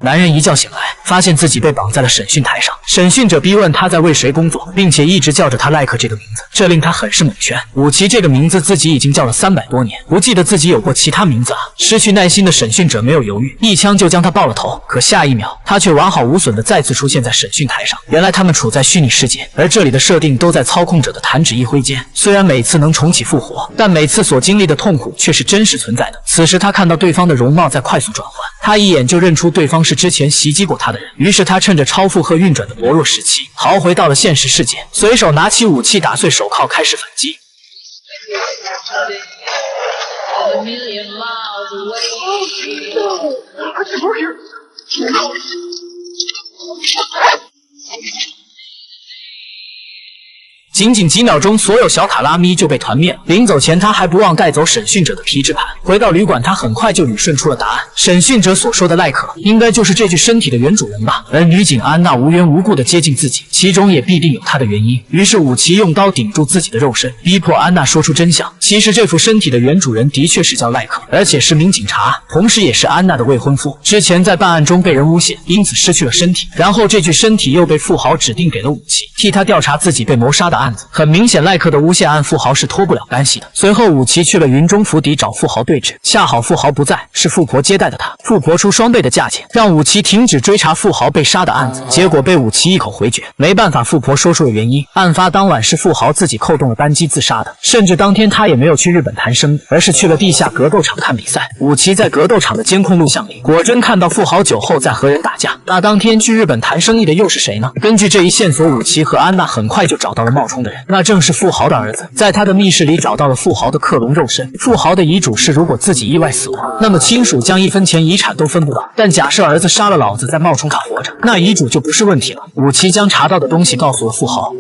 男人一觉醒来，发现自己被绑在了审讯台上。审讯者逼问他在为谁工作，并且一直叫着他赖克这个名字，这令他很是蒙圈。武奇这个名字自己已经叫了300多年，不记得自己有过其他名字啊！失去耐心的审讯者没有犹豫，一枪就将他爆了头。可下一秒，他却完好无损的再次出现在审讯台上。原来他们处在虚拟世界，而这里的设定都在操控者的弹指一挥间。虽然每次能重启复活，但每次所经历的痛苦却是真实存在的。此时他看到对方的容貌在快速转换，他一眼就认出对方是之前袭击过他的人。于是他趁着超负荷运转的薄弱时期，逃回到了现实世界，随手拿起武器打碎手铐，开始反击。仅仅几秒钟，所有小塔拉咪就被团灭了。临走前，他还不忘带走审讯者的皮质盘。回到旅馆，他很快就捋顺出了答案。审讯者所说的赖可，应该就是这具身体的原主人吧？而女警安娜无缘无故的接近自己，其中也必定有她的原因。于是武奇用刀顶住自己的肉身，逼迫安娜说出真相。其实这副身体的原主人的确是叫赖可，而且是名警察，同时也是安娜的未婚夫。之前在办案中被人诬陷，因此失去了身体。然后这具身体又被富豪指定给了武奇，替他调查自己被谋杀的案子。很明显，赖克的诬陷案富豪是脱不了干系的。随后武奇去了云中府邸找富豪对峙，恰好富豪不在，是富婆接待的他。富婆出双倍的价钱，让武奇停止追查富豪被杀的案子，结果被武奇一口回绝。没办法，富婆说出了原因，案发当晚是富豪自己扣动了扳机自杀的，甚至当天他也没有去日本谈生意，而是去了地下格斗场看比赛。武奇在格斗场的监控录像里，果真看到富豪酒后在和人打架。那当天去日本谈生意的又是谁呢？根据这一线索，武奇和安娜很快就找到了冒充的人，那正是富豪的儿子。在他的密室里找到了富豪的克隆肉身。富豪的遗嘱是，如果自己意外死亡，那么亲属将1分钱遗产都分不到。但假设儿子杀了老子，在冒充他活着，那遗嘱就不是问题了。武奇将查到的东西告诉了富豪。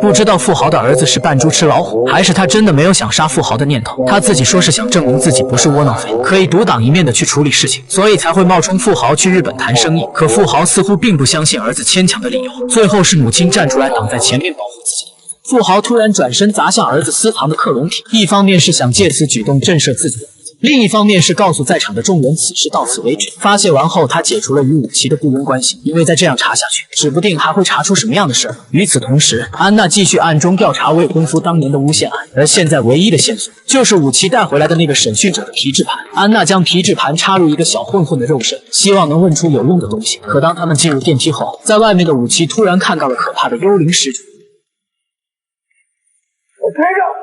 不知道富豪的儿子是扮猪吃老虎，还是他真的没有想杀富豪的念头。他自己说是想证明自己不是窝囊废，可以独当一面的去处理事情，所以才会冒充富豪去日本谈生意。可富豪似乎并不相信儿子牵强的理由，最后是母亲站出来挡在前面保护自己。富豪突然转身砸向儿子私藏的克隆体，一方面是想借此举动震慑自己的，另一方面是告诉在场的众人此事到此为止。发泄完后，他解除了与武奇的雇佣关系，因为再这样查下去，指不定还会查出什么样的事儿。与此同时，安娜继续暗中调查未婚夫当年的诬陷案，而现在唯一的线索就是武奇带回来的那个审讯者的皮质盘。安娜将皮质盘插入一个小混混的肉身，希望能问出有用的东西。可当他们进入电梯后，在外面的武奇突然看到了可怕的幽灵尸体。我追着。